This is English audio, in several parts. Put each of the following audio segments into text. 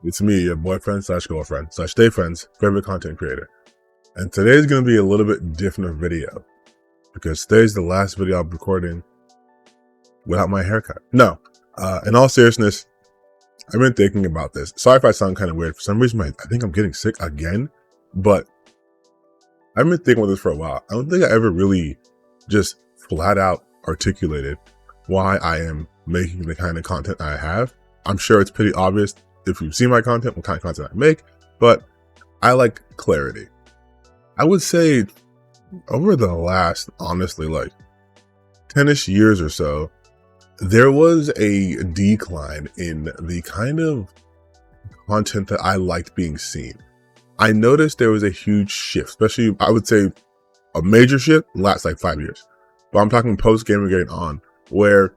It's me, your boyfriend slash girlfriend slash stay friends favorite content creator. And today's going to be a little bit different video because today's the last video I'm recording without my haircut. No, in all seriousness, I've been thinking about this. Sorry if I sound kind of weird. For some reason, I think I'm getting sick again, but I've been thinking about this for a while. I don't think I ever really just flat out articulated why I am making the kind of content I have. I'm sure it's pretty obvious if you've seen my content, what kind of content I make, but I like clarity. I would say over the last, honestly, like 10-ish years or so, there was a decline in the kind of content that I liked being seen. I noticed there was a huge shift, especially, I would say a major shift lasts like 5 years, but I'm talking post-gaming getting on, where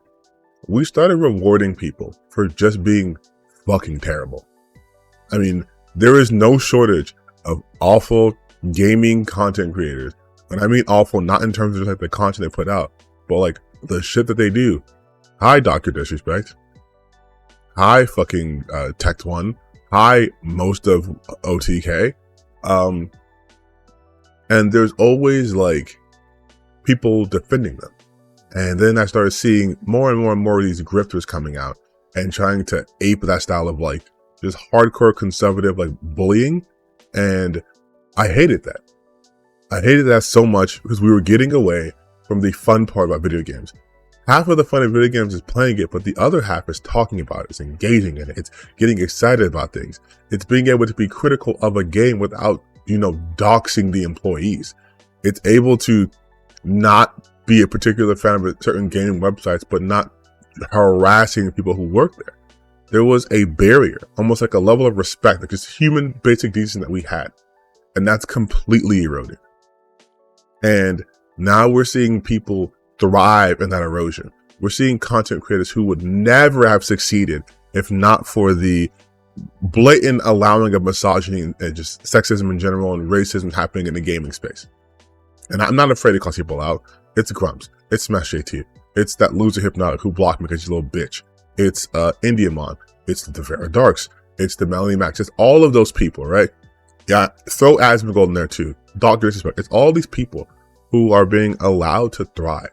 we started rewarding people for just being fucking terrible. I mean, there is no shortage of awful gaming content creators. And I mean awful, not in terms of like the content they put out, but like the shit that they do. Hi, Dr. Disrespect. Hi, fucking Tech One. Hi, most of OTK. And there's always like people defending them. And then I started seeing more and more of these grifters coming out and trying to ape that style of like just hardcore conservative like bullying. And I hated that. I hated that so much because we were getting away from the fun part about video games. Half of the fun of video games is playing it, but the other half is talking about it, it's engaging in it, it's getting excited about things. It's being able to be critical of a game without, doxing the employees. It's able to not be a particular fan of certain gaming websites, but not harassing the people who work there. There was a barrier, almost like a level of respect, like just human basic decency that we had. And that's completely eroded. And now we're seeing people thrive in that erosion. We're seeing content creators who would never have succeeded if not for the blatant allowing of misogyny and just sexism in general and racism happening in the gaming space. And I'm not afraid to call people out. It's Grumps. It's Smash JT. It's that loser Hypnotic who blocked me because he's a little bitch. It's Indiamon. It's the Vera Darks. It's the Melanie Max. It's all of those people, right? Yeah, throw Asmongold in there too. Dr. Disrespect. It's all these people who are being allowed to thrive.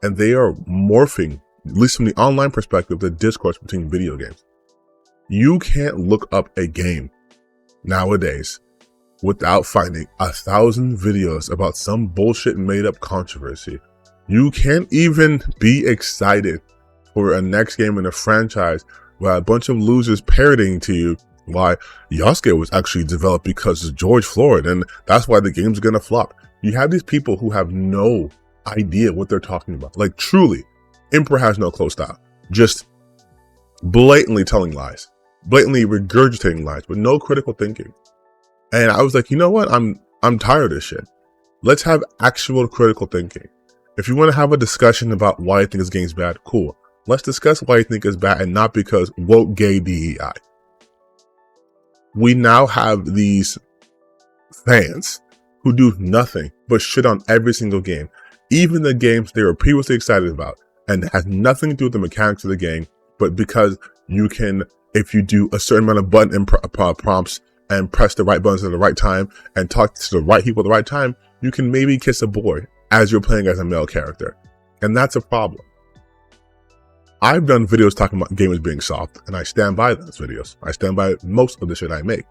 And they are morphing, at least from the online perspective, the discourse between video games. You can't look up a game nowadays without finding 1,000 videos about some bullshit made up controversy. You can't even be excited for a next game in a franchise where a bunch of losers parroting to you why Yasuke was actually developed because of George Floyd and that's why the game's gonna flop. You have these people who have no idea what they're talking about. Like truly, Emperor has no close style. Just blatantly telling lies, blatantly regurgitating lies with no critical thinking. And I was like, you know what? I'm tired of this shit. Let's have actual critical thinking. If you want to have a discussion about why you think this game's bad, cool. Let's discuss why you think it's bad and not because woke gay DEI. We now have these fans who do nothing but shit on every single game, even the games they were previously excited about, and it has nothing to do with the mechanics of the game, but because you can, if you do a certain amount of button prompts and press the right buttons at the right time and talk to the right people at the right time, you can maybe kiss a boy as you're playing as a male character. And that's a problem. I've done videos talking about gamers being soft, and I stand by those videos. I stand by most of the shit I make.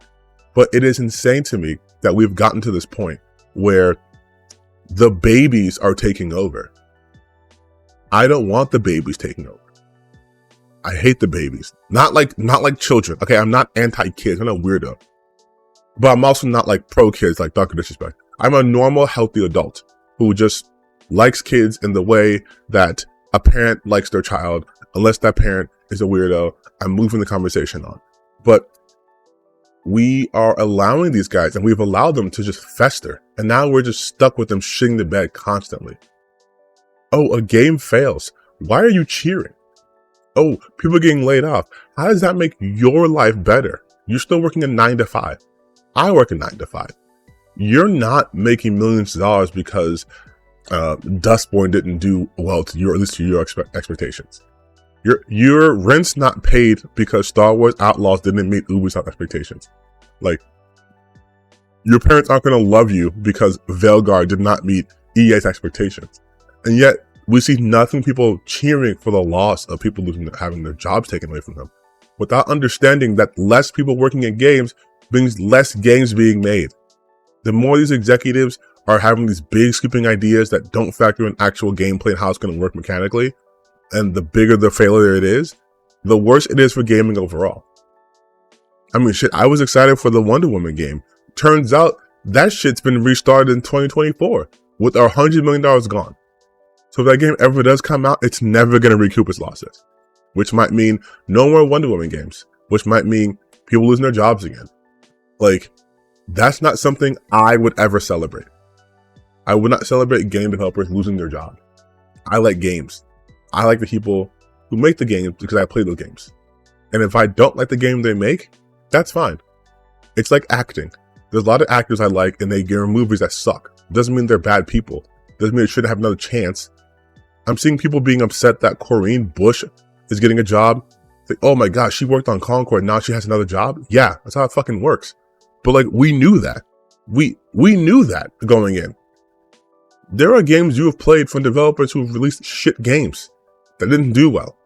But it is insane to me that we've gotten to this point where the babies are taking over. I don't want the babies taking over. I hate the babies. Not like children. Okay, I'm not anti-kids. I'm not a weirdo. But I'm also not like pro-kids like Dr. Disrespect. I'm a normal, healthy adult who just likes kids in the way that a parent likes their child. Unless that parent is a weirdo, I'm moving the conversation on. But we are allowing these guys, and we've allowed them to just fester. And now we're just stuck with them shitting the bed constantly. Oh, a game fails. Why are you cheering? Oh, people are getting laid off. How does that make your life better? You're still working a 9 to 5. I work a 9 to 5. You're not making millions of dollars because Dustborn didn't do well to your, at least to your expectations. Your rent's not paid because Star Wars Outlaws didn't meet Ubisoft expectations. Like, your parents aren't going to love you because Veilguard did not meet EA's expectations. And yet, we see nothing people cheering for the loss of people having their jobs taken away from them, without understanding that less people working in games means less games being made. The more these executives are having these big sweeping ideas that don't factor in actual gameplay and how it's going to work mechanically, and the bigger the failure it is, the worse it is for gaming overall. I mean, shit, I was excited for the Wonder Woman game. Turns out that shit's been restarted in 2024 with our $100 million gone. So if that game ever does come out, it's never going to recoup its losses, which might mean no more Wonder Woman games, which might mean people losing their jobs again. Like, that's not something I would ever celebrate. I would not celebrate game developers losing their job. I like games. I like the people who make the games because I play those games. And if I don't like the game they make, that's fine. It's like acting. There's a lot of actors I like and they get in movies that suck. Doesn't mean they're bad people. Doesn't mean they shouldn't have another chance. I'm seeing people being upset that Corinne Bush is getting a job. Like, oh my gosh, she worked on Concord, now she has another job? Yeah, that's how it fucking works. But like, we knew that. We knew that going in. There are games you have played from developers who have released shit games that didn't do well.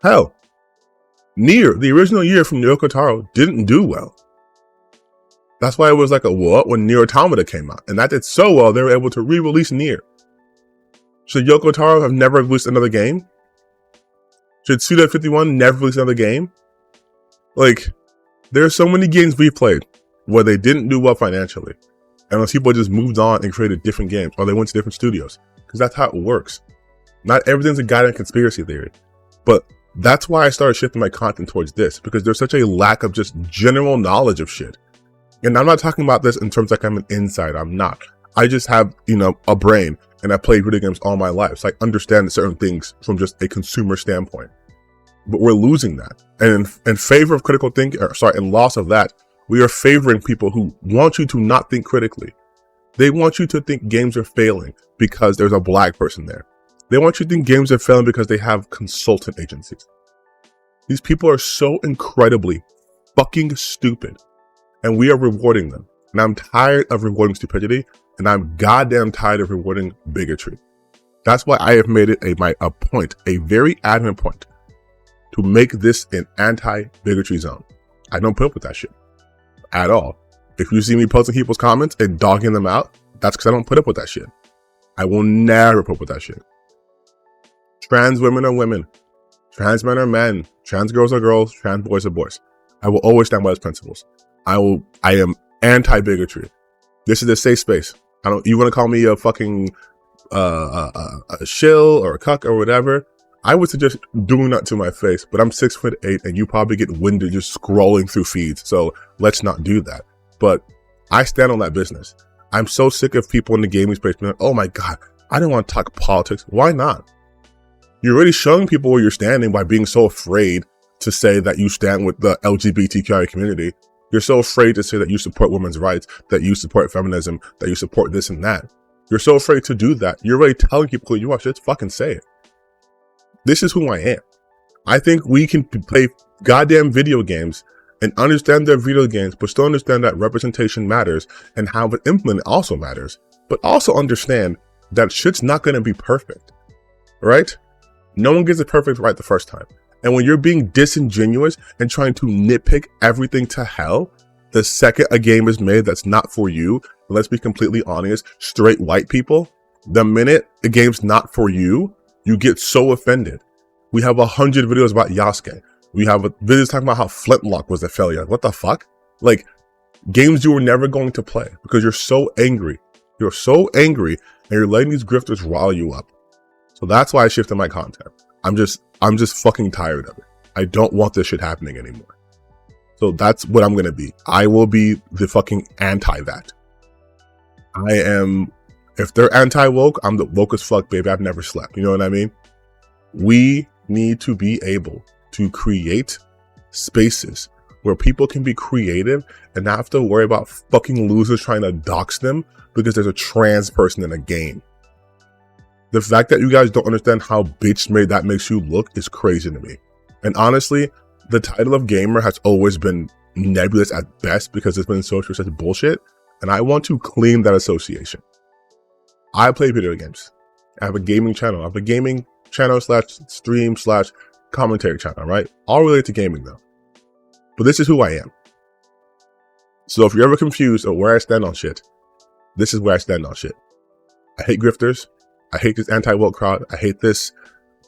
Hell, Nier, the original Nier from Yoko Taro, didn't do well. That's why it was like a what when Nier Automata came out. And that did so well, they were able to re-release Nier. Should Yoko Taro have never released another game? Should Suda51 never release another game? Like, there are so many games we played where they didn't do well financially. And those people just moved on and created different games, or they went to different studios. Because that's how it works. Not everything's a goddamn conspiracy theory. But that's why I started shifting my content towards this, because there's such a lack of just general knowledge of shit. And I'm not talking about this in terms like I'm an insider. I'm not. I just have, a brain, and I played video games all my life. So I understand certain things from just a consumer standpoint. But we're losing that. And in favor of critical thinking, in loss of that, we are favoring people who want you to not think critically. They want you to think games are failing because there's a black person there. They want you to think games are failing because they have consultant agencies. These people are so incredibly fucking stupid, and we are rewarding them. And I'm tired of rewarding stupidity, and I'm goddamn tired of rewarding bigotry. That's why I have made it a point, a very adamant point, to make this an anti-bigotry zone. I don't put up with that shit at all. If you see me posting people's comments and dogging them out, that's because I don't put up with that shit. I will never put up with that shit. Trans women are women. Trans men are men. Trans girls are girls. Trans boys are boys. I will always stand by those principles. I am anti-bigotry. This is a safe space. You want to call me a fucking a shill or a cuck or whatever, I would suggest doing that to my face, but I'm 6'8" and you probably get winded just scrolling through feeds. So let's not do that. But I stand on that business. I'm so sick of people in the gaming space being like, oh my God, I don't want to talk politics. Why not? You're already showing people where you're standing by being so afraid to say that you stand with the LGBTQI community. You're so afraid to say that you support women's rights, that you support feminism, that you support this and that. You're so afraid to do that. You're already telling people who you are. Just fucking say it. This is who I am. I think we can play goddamn video games and understand their video games, but still understand that representation matters and how it implemented also matters. But also understand that shit's not going to be perfect, right? No one gets it perfect right the first time. And when you're being disingenuous and trying to nitpick everything to hell, the second a game is made that's not for you, let's be completely honest, straight white people, the minute the game's not for you, you get so offended. We have 100 videos about Yasuke. We have videos talking about how Flintlock was a failure. What the fuck? Like, games you were never going to play because you're so angry. You're so angry and you're letting these grifters rile you up. So that's why I shifted my content. I'm just fucking tired of it. I don't want this shit happening anymore. So that's what I'm going to be. I will be the fucking anti that. If they're anti-woke, I'm the woke as fuck, baby. I've never slept. You know what I mean? We need to be able to create spaces where people can be creative and not have to worry about fucking losers trying to dox them because there's a trans person in a game. The fact that you guys don't understand how bitch made that makes you look is crazy to me. And honestly, the title of gamer has always been nebulous at best because it's been associated with such bullshit. And I want to clean that association. I play video games. I have a gaming channel. I have a gaming channel / stream / commentary channel, right? All related to gaming though. But this is who I am. So if you're ever confused of where I stand on shit, this is where I stand on shit. I hate grifters. I hate this anti-woke crowd. I hate this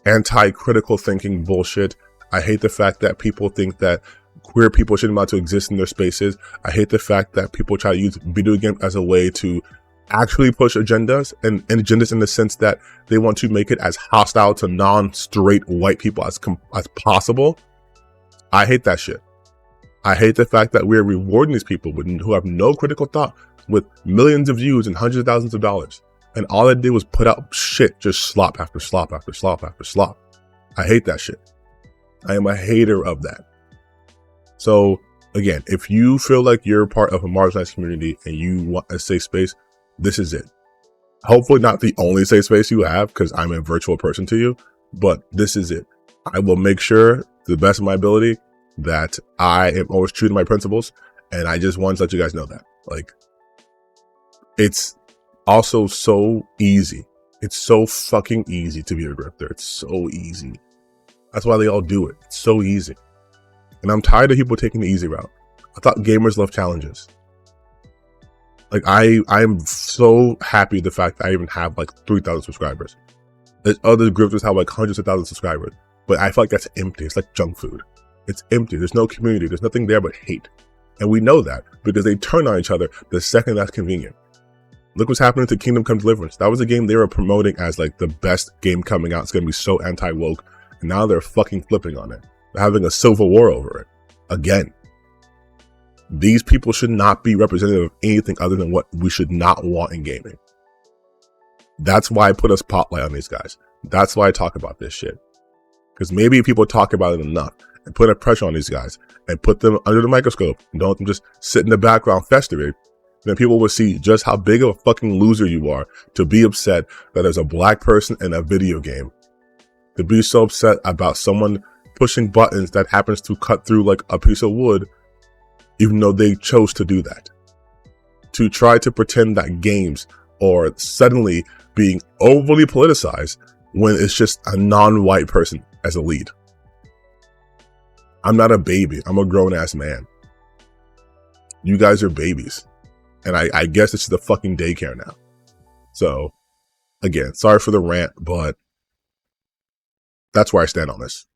anti-critical thinking bullshit. I hate the fact that people think that queer people shouldn't be allowed to exist in their spaces. I hate the fact that people try to use video games as a way to actually push agendas and agendas in the sense that they want to make it as hostile to non-straight white people as possible. I hate that shit. I hate the fact that we're rewarding these people who have no critical thought with millions of views and hundreds of thousands of dollars. And all they did was put out shit, just slop after slop after slop after slop. I hate that shit. I am a hater of that. So again, if you feel like you're part of a marginalized community and you want a safe space, this is it. Hopefully not the only safe space you have because I'm a virtual person to you, but this is it. I will make sure to the best of my ability that I am always true to my principles. And I just want to let you guys know that. Like, it's also so easy. It's so fucking easy to be a grifter. It's so easy. That's why they all do it. It's so easy. And I'm tired of people taking the easy route. I thought gamers love challenges. Like, I'm so happy the fact that I even have like 3,000 subscribers. There's other grifters have like hundreds of thousands of subscribers, but I feel like that's empty. It's like junk food. It's empty. There's no community. There's nothing there but hate. And we know that because they turn on each other the second that's convenient. Look what's happening to Kingdom Come Deliverance. That was a game they were promoting as like the best game coming out. It's going to be so anti-woke. And now they're fucking flipping on it. They're having a civil war over it. Again. These people should not be representative of anything other than what we should not want in gaming. That's why I put a spotlight on these guys. That's why I talk about this shit. Because maybe people talk about it enough and put a pressure on these guys and put them under the microscope and don't let them just sit in the background festering, then people will see just how big of a fucking loser you are to be upset that there's a black person in a video game. To be so upset about someone pushing buttons that happens to cut through like a piece of wood, even though they chose to do that. To try to pretend that games are suddenly being overly politicized when it's just a non-white person as a lead. I'm not a baby. I'm a grown-ass man. You guys are babies. And I guess it's the fucking daycare now. So, again, sorry for the rant, but that's where I stand on this.